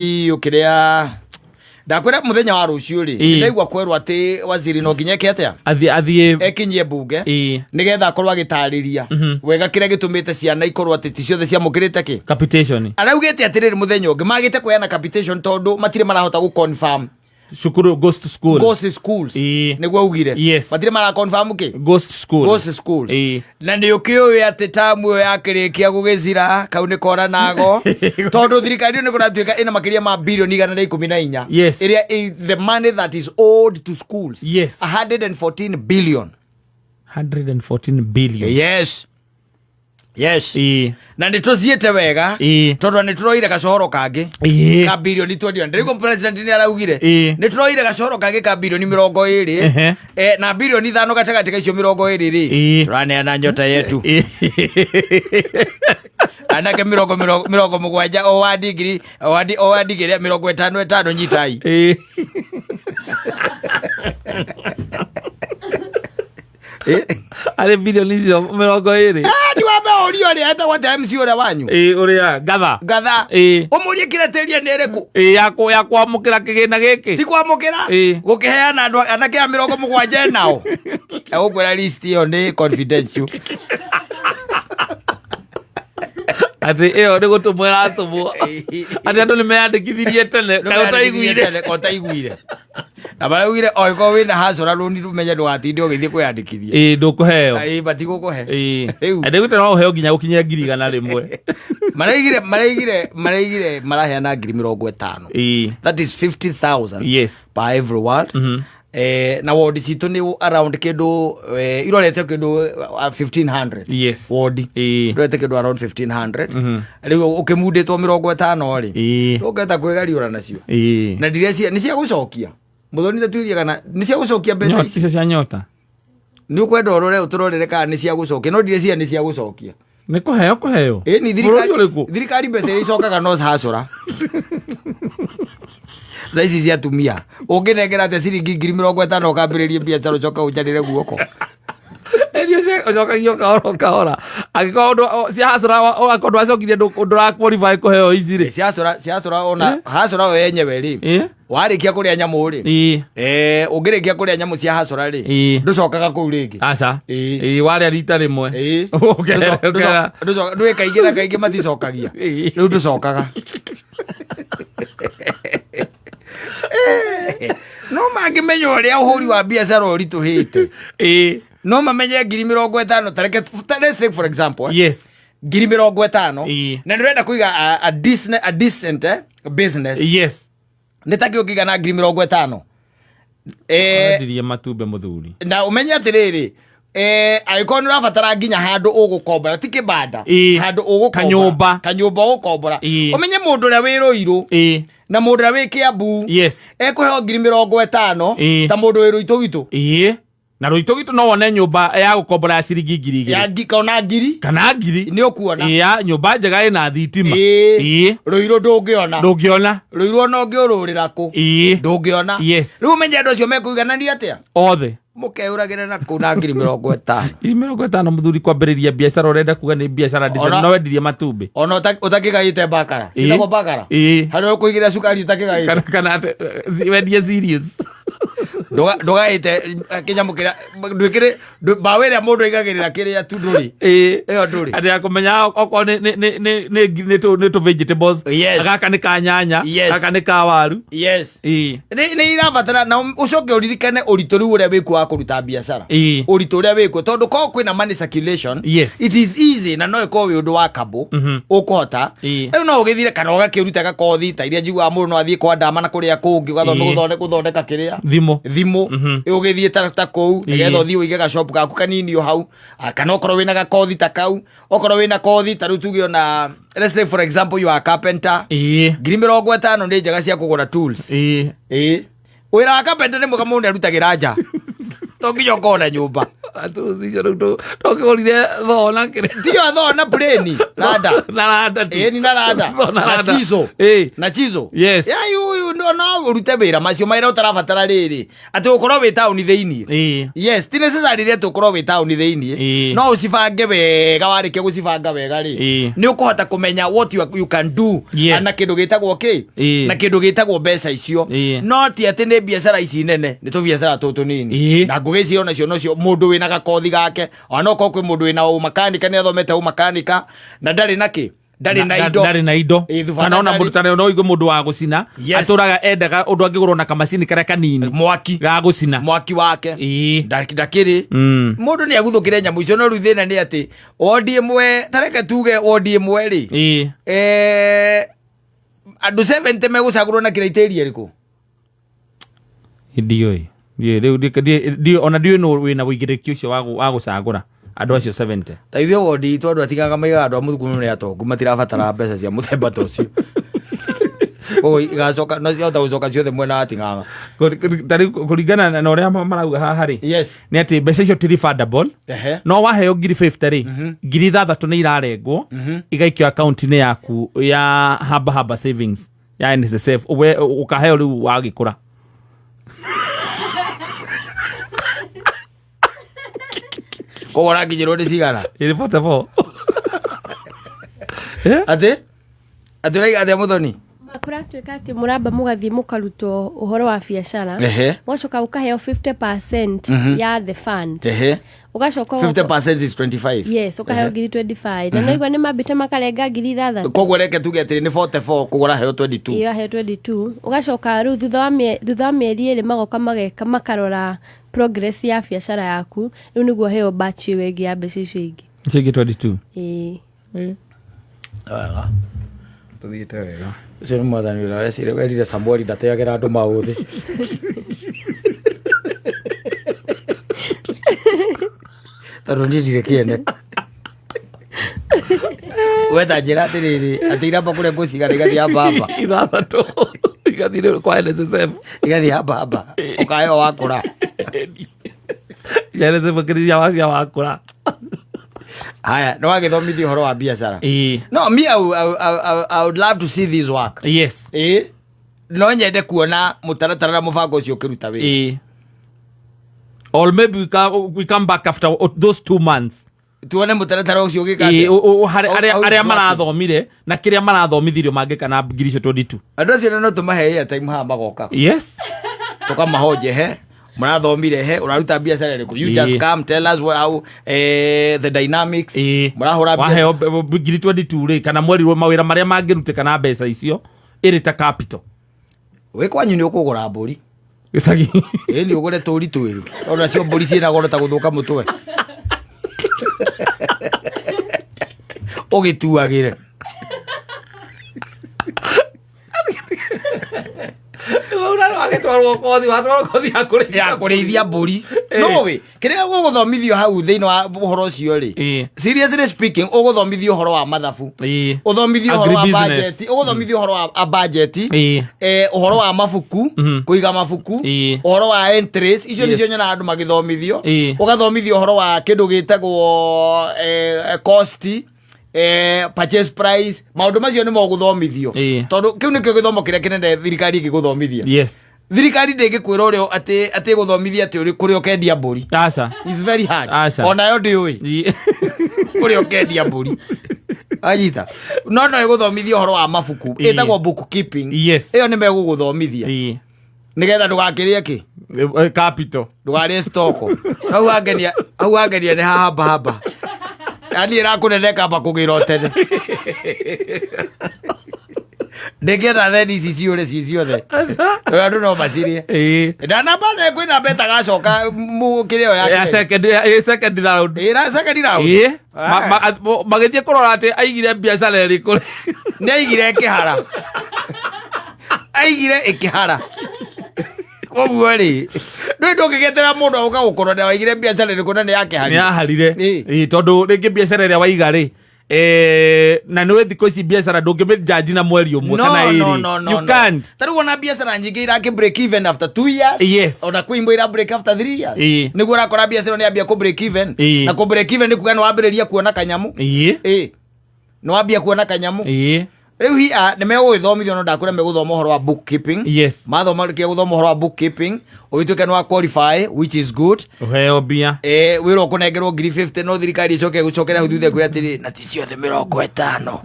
ukiria ndakwira muthenya wa rucio ri ndaigwa kwerwa ati waziri no nginyeke atia athie ekinyie bunge nigetha akorwa gitariria wega kiria gitumite ciana ikorwa ati ti ciothe cia mukirite ki capitation araugite atiriri muthenya ungi magite kuyana capitation tondu matire marahota gu confirm Shukuru ghost schools niguo ugire matire mara confirm ki ghost schools na ni ukiuwe ati tamu yakirikia gugicira kau ni kora nago tondu thirikari ni kuratuika ina makiria ma bilioni 114 iria the money that is owed to schools 114 billion yes na nituziete wega tondu nituroire gacohoro kangi ka bilioni 20 ndirigo president ni araugire nituroire gacohoro kangi ka bilioni 20 na bilioni 5 gatagati icio 20 ri turaneana nyota yetu anake mirongo mugwanja o wa digiri o wa digiri 55 nyitai ale bilioni hizo 20 ni waba ulio ni hata what MC ora wanyu uria gatha umurie kireteria nereku ya kwamukira kigina giki ti kwamukira gukiheana andu anake 70 nao ukwera list yo ni confidential ati eo ni gutumwera atumu ati andu ni meandikithirie tene utaiguire na baraugire oiko wina hasora runi rumenya ndwatinde ugithie kwiyandikithia ndukuheo bati gukuhe ende gute no heo nginya gukinyia 100 maraigire maraheana 50,000 that is 50,000 per every word na ward citu ni around kindu irorete kindu 1500 ward irorete kindu around 1500 riu ukimunditwo 50 ri uketa kwigariura nacio na ndirecia ni cia gucokia muthoni tatuiria kana ni cia gucokia mbeca icio cia nyota ni ukwenda urore uturorere kana ni cia gucokia no ndirecia ni cia gucokia ni kuheo ni thirikari mbeca icokaga no hacura raisi cia tumia unginengera ate ciringi 50,000 ukambiririe biacara ucoka ujanire guoko erio se ucokagio kahora agikondo cia hasara akondo acokirie ndura qualify kuheo ici ri cia hasara ona hasara we yenyewe ri warikia kuria nyamu ri ungirikia kuria nyamu cia hasara ri nducokaga kuu ringi aca waria rita rimwe ndwe kaingi maticokagia riu nducokaga no mangimenya uria uhuri wa biacara urituhite no mamenye 50,000 tareke let's for example 50,000 na ndirenda kuiga a decent business nitaki ukiga na 50,000 ndirie matumbe muthuri na umenye atiriri aiko nira batara nginya handu ugukombora ti kibanda handu ugukombora kanyumba ugukombora umenye mundu ria wiruiru na mundu ria wi Kiambu ekuheo 50,000 ta mundu wi Ruitogitu na Ruitogitu no wone nyumba ya gukombora ya ciringi 2,000 ya kana ngiri ni ukuona ya nyumba njega ina thitima Ruiru ndungiona Ruiru no ngiururira ku ndungiona riu menye andu acio mekuiganania atia othe mukeuragire na kuna 50,000 muthuri kwambiriria biacara urenda kuga ni biacara design no wendirie matumbi ona utakigaite bakara sitako bakara hano kuigira sukari utakigaite kana wendie serious ndogaite kinyamukira ndwikire bawere mundu igagirira kiria tu nduri iyo nduri ati akumenya oko ni to vegetables agaka ni kanyanya agaka ni kawaru ni irabatara na ucoke uririkane urituri uria wiku wa kuruta biacara urituri uria wiku tondu ko kwina money circulation it is easy na no iko windu wa kabo ukuhota no ugithire kana ugakiruta gakothi ta iria njigwa mundu no athie kwa ndama na kuria kungi ugathondeka guthondeka kiria thimo ugithie ta kou nigetha uthie uige ga shop gaku kanini o hau kana okorwo wina gakothi ta kau okorwo wina kothi ta rutuge ona let's say for example you are a carpenter 50,000 ndi njega cia kugura tools wira wa carpenter ni muga mundu arutagira nja tonginya ukona nyumba atuzicio ndo tokigorire thona kire tio thona plane nada na ni nada na chizo yes ya yu no urute wira macio maira utarabatara riri ati ukorwo wi town thiini yes ti necessary ri tukorwo wi town thiini no ucibange wega warike gucibanga wega ri ni ukuhota kumenya what you can do ana kindu gitagwo na kindu gitagwo mbeca icio no ti ati ni biashara ici nene ni tu biashara tutu nini na ngugiciro nacio nocio mundu wina gakothi gake ona ko kwi mundu wina umakanika ni athomete umakanika na ndari ndari na indo kana ona mundu tane no igo mundu wa gucina aturaga endaga undu angigurwo na kamacini karia kanini mwaki ga gucina mwaki wake ndakiri mundu ni aguthukire nyamu icio no ruthina ni ati odi imwe tareke tuge odi imwe ri andu 70 megucagurwo na criteria riku idioi dio ona dio no wina wigiriki ucio wa gucagura andu acio 70 ta ithio wodi itu andu atigaga maiga andu amuthukumu ni atongu matirabatara mbeca cia muthemba ta ucio igacoka no ciota gucoka ciothe mwena atingaga tari kuringana na uria marauga haha ri yes ni ati mbeca icio ti refundable no waheo ngiri 50 ri ngiri 6 ni irarengwo igaikio account ni yaku ya haba savings ya NSSF ukaheo riu wagikura kogora nginyirwo ni cigana iripota po ati rai muthoni makuratuika ati muramba mugathie mukaruto uhoro wa biashara mwacoka ukaheo 50% ya the fund ugacoka 50% is 25 yes ukaheo ngiri 25 na noigwa ni mambite makarenga ngiri 6 kogwo reke tuge ati ni 44 kogora heo 22 iyo heo 22 ugacoka ru thutha wa mieri iri magoka mageka makarora progress ya biashara yaku riu niguo heo batch wengi ya mbeca icio ingi 22 tuthiite wega ucio ni mwathani wira wecire werire Samweli ndateagera andu mauthi taro ndire kiene weta njira atiriri ati iramba kuria ngucigana igathi haba ithathatũ igathire kwa NSSF igathi haba ukayo wakura NSSF kirisia wacia wakura haya no agithomithia uhoro wa biashara no me I would love to see this work yes no nyende kuona mutaratara na mubango ucio kiruta wi or maybe we come back after those 2 months tuone mutaratara ucio gikate aria marathomire na kiria marathomithirio mangika na ngiri 22 andu acio no tumahe time ha magoka yes tukamahoje murathomire uraruta biashara riku you just come tell us how the dynamics murahura biashara ngiri 22 ri kana mwerirwo mawira maria mangiruteka na mbeca icio irita capital we kwanyu ni ukugura mburi gicagi ni ugure turi twiri ona cio mburi ciina goro ta guthuka mutwe ogituagire agitwarwo kothi ya kurithia mburi no we kiria guguthomithio hau thiini wa uhoro ucio ri seriously speaking uguthomithio uhoro wa mathabu uthomithio uhoro wa budget uguthomithio uhoro wa budget uhoro wa mabuku kuiga mabuku uhoro wa entries icio nicio nyona andu magithomithio ugathomithio uhoro wa kindu gitagwo cost purchase price maundu macio ni mo guthomithio tondu kiu ni githomo kiria kinende thirikari igiguthomithia yes thirikari ndingikwira urio ati guthomithia ati uri kuria ukendia mburi asa is very hard ona yo ndiui kuria ukendia mburi ajita no iguthomithia uhoro wa mabuku etagwo bookkeeping yes iyo ni meguguthomithia nigetha ndugakirie ki capital ndugari stock au angenia ni haba ani irakuneneka amba kugira tene ndegera theni ici ciure ciothe andu no macirie na namba ne kwina beta gacoka mukirio ya second round magithie kurora ati aigire biashara iriku ni aigire ikihara koguo ri ndungigetera mundu uka gukorwo na waigire biashara iriku na ni yaharire tondu ringi biashara iria waiga ri na no thiko ici biashara ndungimejaji na mweri umwe kana iri you can't tari wona biashara nyingi iraki break even after 2 years yes ona kuimbo ira break after 3 years niguo rakora biashara ni ambia ku break even na ku break even ni kuga no wambiriria kuona kanyamu no ambia kuona kanyamu Riu hia nä megå gä thomithio no ndakwä ra megå thoma å horo wa bookkeeping. Yes. Mathoma kä gå thoma å horo wa bookkeeping å gä tuä ke nä wa qualify which is good. Uheo mbia. Wä ra å kå nengerwo 50 no thirikari ĩcoke gũcokera thutha kwä atä rä na ti ciothe 50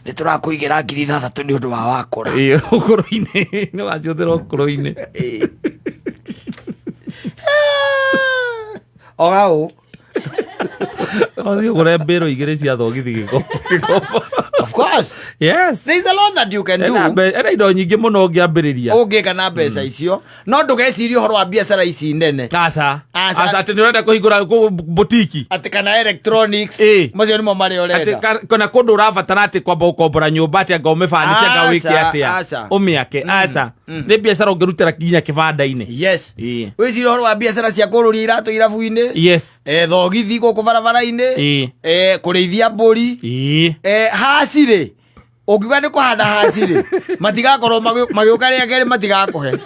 nä tå rakå igä ra 6,000 nä å ndå wa wakå ra å kå rå-inä nä waciå å kå rå-inä ogaå Othi ugure mbiro igiri cia thogithi gikombo. Of course. Yes. There is a lot that you can do. Era indo nyingi muno ngiambiriria. Ungika na mbeca icio. No ndugecirie horo wa biacara ici nene. Asa ati nirenda kuhingura boutique. Ati kana electronics. Macio nimo mari urenda. Ati kana kundu urabatara ati kwamba ukombora nyumba ati anga umefani cia gawiki atia. Umiake. Asa. Ni biacara ungirutira kinya kibanda-ini. Yes. Wicirie horo wa biacara cia kururia iratu irabu-ini. Yes. Thogithi guku barabara-ini. Kurithia mburi. Haciri ukiuga ni kuhanda haciri matigakorwo magiuka ria keri matigakuhe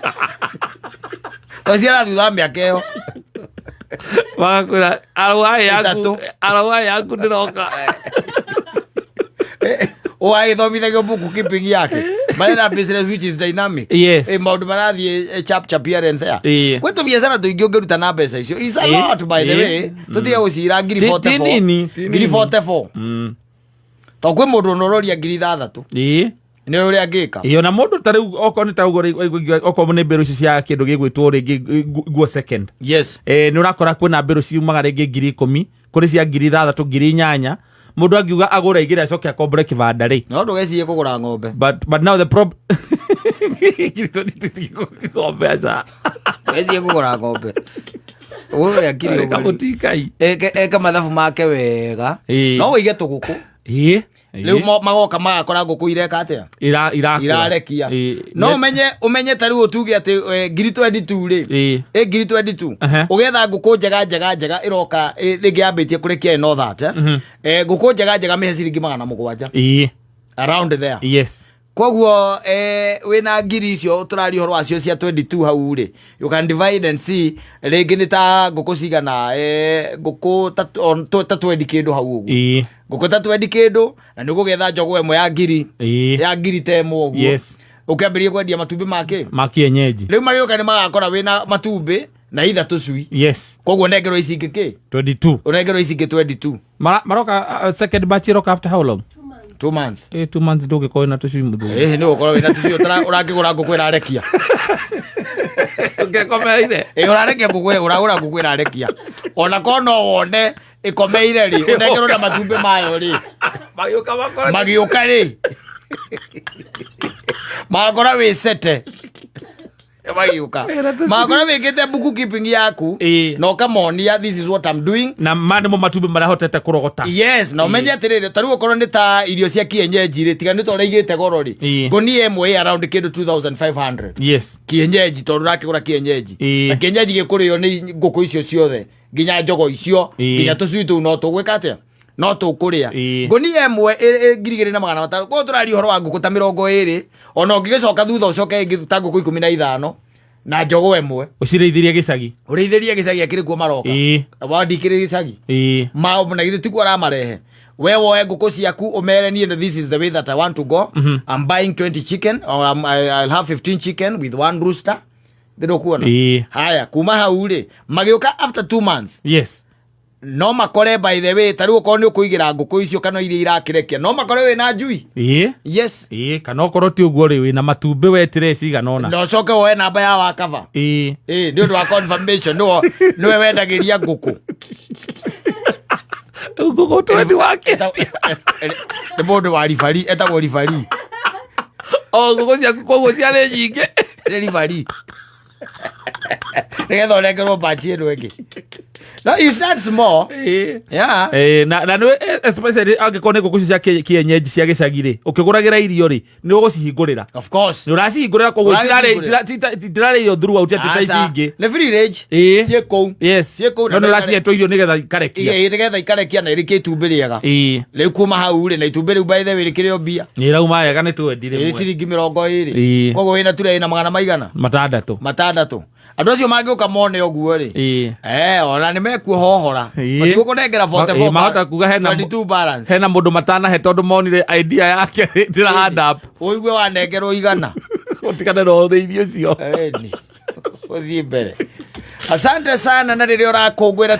tociara thutha miaka iyo wagakwira arauga yaku ndiroka ũgagĩthomithagio bookkeeping yake marenda business which is dynamic. Yes. Maũndũ marathiĩ chap here and there. Kwĩ tũbiacara tũingĩ ũngĩruta na mbeca icio is a lot by the way. Tũtige gũcira ngiri 44 to kwĩ mũndũ ũnororia ngiri 6 nĩ ũrĩa angĩka iyo na mũndũ ta rĩu okorwo nĩ ta okorwo nĩ mbĩrũ icio cia kĩndũ gĩgwĩtwo rĩngĩ guo second. Yes. Nĩ ũrakora kwĩna mbĩrũ ciumaga rĩngĩ ngiri 10 kũrĩ cia ngiri 6 ngiri 8 mũndũ angiuga agũra igĩrĩ acoke akombore kĩbanda rĩ no ndũgecirie kũgũra ng'ombe but now the problem ng'ombe aca ndũgecirie kũgũra ng'ombe ũrĩa kiri kamũtikai eka mathabu make wega no ũige tũgũkũ rĩu magoka magakora ngũkũ ireka atĩa irarekia no ũmenye ta rĩu ũtuge atĩ ngiri 22 rĩ ngiri 22 ũgetha ngũkũ njega ĩroka rĩngĩ yambĩtie kũrekia no that ngũkũ njega mĩhe ciringi 700 around there. Yes. Koguo wĩna ngiri icio tũrari horo wacio cia 22 hau rĩ you can divide and see rĩngĩ nĩ ta ngũkũ cigana ngũkũ ta 20 kĩndũ hau ũguo ngũkũ ta 20 kĩndũ na nĩ ũgũgetha njogo ĩmwe ya ngiri ta ĩmwe ũguo. Yes. Ũkĩambĩrĩria kwendia matumbĩ ma kienyeji rĩu magĩũka nĩ magakora wĩna matumbĩ na itha tũcui. Yes. Koguo nengerwo ici ingĩ kĩ 22 ũnengerwo ici ingĩ 22 maroka second batch iroka after how long? 2 months. 2 months ndũgĩkorwo na tũcui mũthuri. Nĩ ũkorwo wĩna tũcui ũrakĩgũra ngũkũ ĩrarekia ũngĩkomeire ũrarekia ngũkũ ũragũra ngũkũ ĩrarekia ona korwo no wone ĩkomeire rĩ ũnengerwo na matumbĩ mayo rĩ magĩũka rĩ magakora wĩ sete magĩũka magakora wĩkĩte bookkeeping yaku na ũkamonia this is what I'm doing na mandemo matumbĩ marĩa hotete kũrogota. Yes. Na ũmenye atĩrĩrĩ ta rĩu okorwo nĩ ta irio cia kienyeji rĩ tiga nĩ ta ũrĩa igĩte goro rĩ ngũnia ĩmwe around kĩndũ 2500. Yes. Kienyeji tondũ ũrakĩgũra kienyeji na kienyeji gĩkũrĩo nĩ ngũkũ icio ciothe nginya njogo icio nginya tũcui tũu no tũgwĩka atĩa no tũkũrĩa ngũnia ĩmwe 2,500. Koguo tũrari horo wa ngũkũ ta 20 ona ũngĩgĩcoka thutha ũcoke ta ngũkũ 15 na njogo ĩmwe ũcirĩithirie gĩcagi akĩrĩ kuo maroka wandikĩrĩ gĩcagi na githĩ tikuo aramarehe we woe ngũkũ ciaku ũmere niĩ this is the way that I want to go. I'm buying 20 chicken or I'll have 15 chicken with 1 rooster. Ndĩrũkuona haya kuma hau rĩ magĩũka after 2 months. Yes. No makore by the way ta rĩu okorwo nĩ ũkũigĩra ngũkũ icio kana iria irakĩrekia no makore wĩna njui. Yes. Kana okorwo ti ũguo rĩ wĩna matumbĩ wetire cigana ũna no coke woe namba ya wakava nĩ ũndũ wa confirmation nĩwe wendagĩria ngũkũ ngũkũ twendi wake nĩ mũndũ wa ribari etagwo ribari ngũkũ ciaku koguo ciarĩ nyingĩ nĩ ribari nĩgetha ũrengerwo bachi ĩno ĩngĩ. No, you start small. Yeah. Na nĩ especially angĩkorwo nĩ ngũkũ cia kienyeji cia gĩcagi rĩ ũkĩgũragĩra irio rĩ nĩ ũgũcihingũrĩra. Of course. Nĩ ũracihingũrĩra koguo itirarĩ irio throughout ati ta ici ingĩ nĩ free range ciĩ kũu. Yes. Ciĩ kũu no nĩ ũracihetwo irio nĩgetha ikarekia nĩgetha ikarekia na ĩrĩkie itumbĩ rĩega. Rĩu kuma hau rĩ na itumbĩ rĩu by the way rĩkĩrĩo mbia nĩ ĩrauma wega nĩ twendi rĩmwe ciringi 20. Koguo wĩna turee na 600 600. Andu acio mangĩũka mone ũguo rĩ ona nĩ mekuohohora matigũ kũnengera 22 balance hena mũndũ matanahe tondũ monire idea yake ndĩrahanda ũigue wanengerwo igana ũtikane no ũthĩithie ũcio ũthiĩ mbere. Asante sana na rĩrĩa ũrakũngũĩra